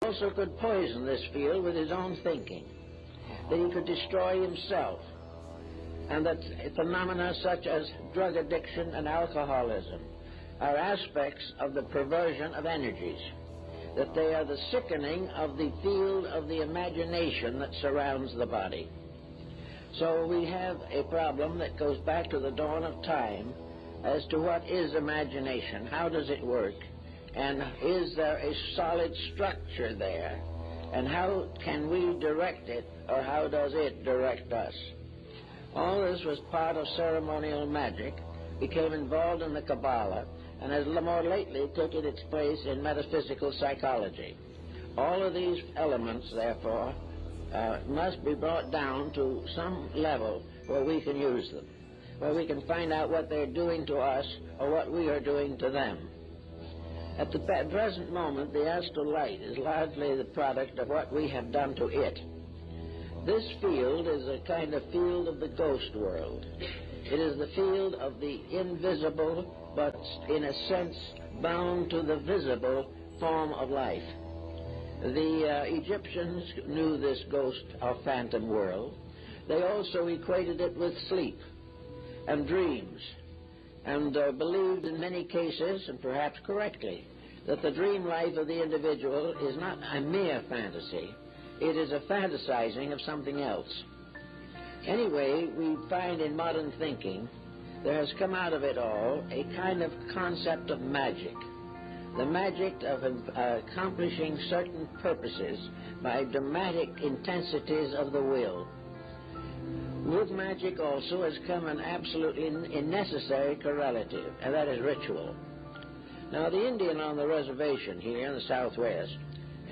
also could poison this field with his own thinking, that he could destroy himself, and that phenomena such as drug addiction and alcoholism are aspects of the perversion of energies, that they are the sickening of the field of the imagination that surrounds the body. So we have a problem that goes back to the dawn of time as to what is imagination, how does it work, and is there a solid structure there, and how can we direct it, or how does it direct us? All this was part of ceremonial magic, became involved in the Kabbalah, and has more lately taken its place in metaphysical psychology. All of these elements, therefore, must be brought down to some level where we can use them, where we can find out what they're doing to us or what we are doing to them. At the present moment, the astral light is largely the product of what we have done to it. This field is a kind of field of the ghost world. It is the field of the invisible, but in a sense bound to the visible form of life. The Egyptians knew this ghost or phantom world. They also equated it with sleep and dreams, and believed in many cases, and perhaps correctly, that the dream life of the individual is not a mere fantasy. It is a fantasizing of something else. Anyway, we find in modern thinking there has come out of it all a kind of concept of magic. The magic of accomplishing certain purposes by dramatic intensities of the will. With magic also has come an absolutely necessary correlative, and that is ritual. Now, the Indian on the reservation here in the Southwest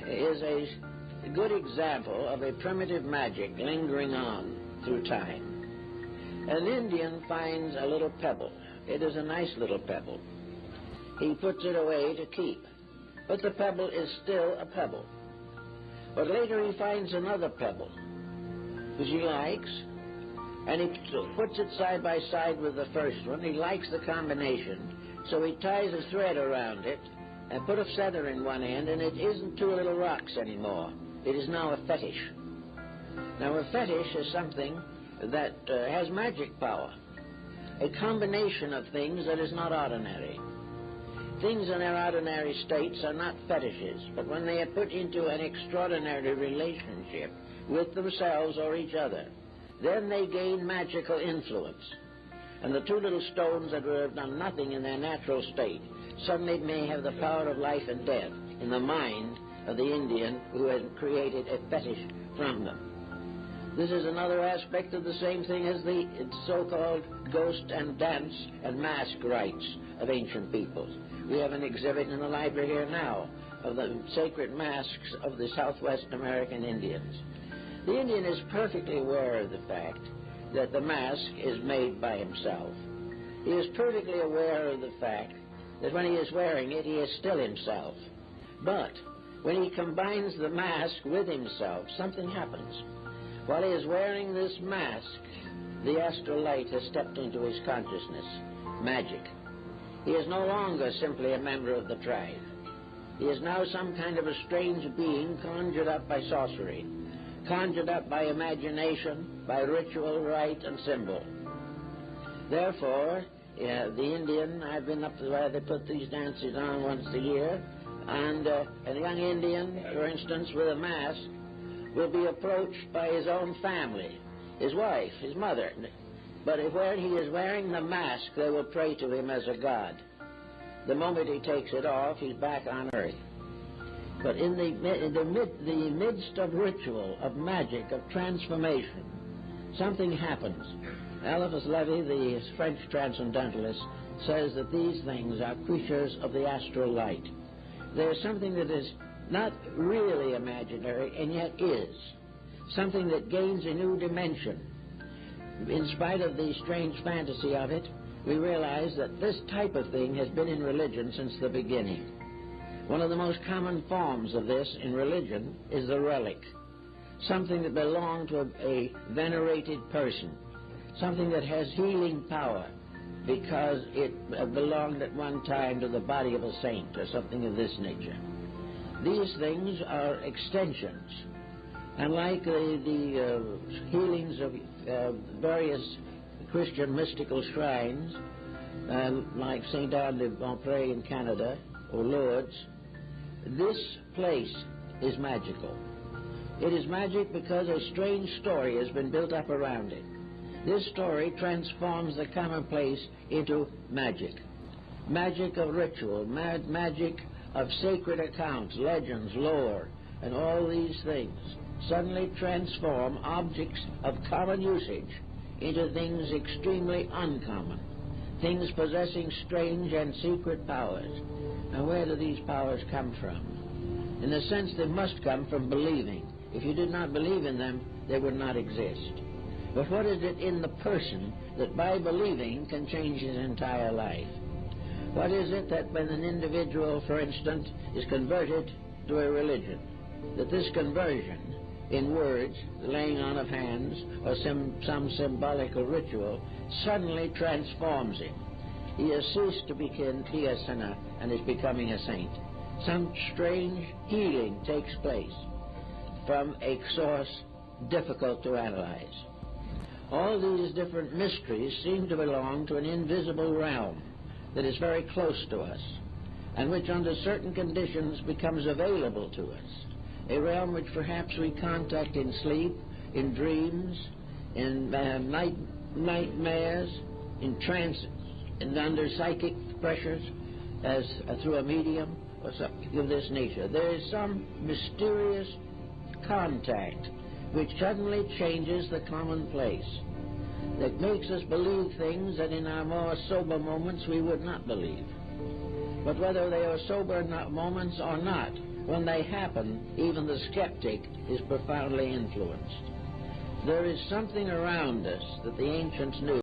is a good example of a primitive magic lingering on through time. An Indian finds a little pebble. It is a nice little pebble. He puts it away to keep, but the pebble is still a pebble. But later he finds another pebble, which he likes, and he puts it side by side with the first one. He likes the combination, so he ties a thread around it and put a feather in one end, and it isn't two little rocks anymore. It is now a fetish. Now, a fetish is something that has magic power, a combination of things that is not ordinary. Things in their ordinary states are not fetishes, but when they are put into an extraordinary relationship with themselves or each other, then they gain magical influence. And the two little stones that would have done nothing in their natural state suddenly may have the power of life and death in the mind of the Indian who has created a fetish from them. This is another aspect of the same thing as the so-called ghost and dance and mask rites of ancient peoples. We have an exhibit in the library here now of the sacred masks of the Southwest American Indians. The Indian is perfectly aware of the fact that the mask is made by himself. He is perfectly aware of the fact that when he is wearing it, he is still himself. But when he combines the mask with himself, something happens. While he is wearing this mask, the astral light has stepped into his consciousness. Magic. He is no longer simply a member of the tribe. He is now some kind of a strange being conjured up by sorcery, conjured up by imagination, by ritual, rite, and symbol. Therefore, the Indian, I've been up to where they put these dances on once a year, and a young Indian, for instance, with a mask, will be approached by his own family, his wife, his mother. But when he is wearing the mask, they will pray to him as a god. The moment he takes it off, he's back on earth. But in the midst of ritual, of magic, of transformation, something happens. Eliphas Levi, the French transcendentalist, says that these things are creatures of the astral light. There's something that is not really imaginary, and yet is. Something that gains a new dimension. In spite of the strange fantasy of it, we realize that this type of thing has been in religion since the beginning. One of the most common forms of this in religion is the relic. Something that belonged to a venerated person. Something that has healing power because it belonged at one time to the body of a saint or something of this nature. These things are extensions. And like the healings of various Christian mystical shrines, like St. Anne de Beaupré in Canada, or Lourdes, this place is magical. It is magic because a strange story has been built up around it. This story transforms the commonplace into magic. Magic of ritual, magic of sacred accounts, legends, lore, and all these things suddenly transform objects of common usage into things extremely uncommon, things possessing strange and secret powers. Now, where do these powers come from? In a sense, they must come from believing. If you did not believe in them, they would not exist. But what is it in the person that by believing can change his entire life? What is it that when an individual, for instance, is converted to a religion, that this conversion in words, the laying on of hands, or some symbolical ritual, suddenly transforms him? He has ceased to be a sinner and is becoming a saint. Some strange healing takes place from a source difficult to analyze. All these different mysteries seem to belong to an invisible realm that is very close to us, and which under certain conditions becomes available to us. A realm which perhaps we contact in sleep, in dreams, in nightmares, in trance, and under psychic pressures, as through a medium or something of this nature. There is some mysterious contact which suddenly changes the commonplace, that makes us believe things that in our more sober moments we would not believe. But whether they are sober moments or not, when they happen, even the skeptic is profoundly influenced. There is something around us that the ancients knew.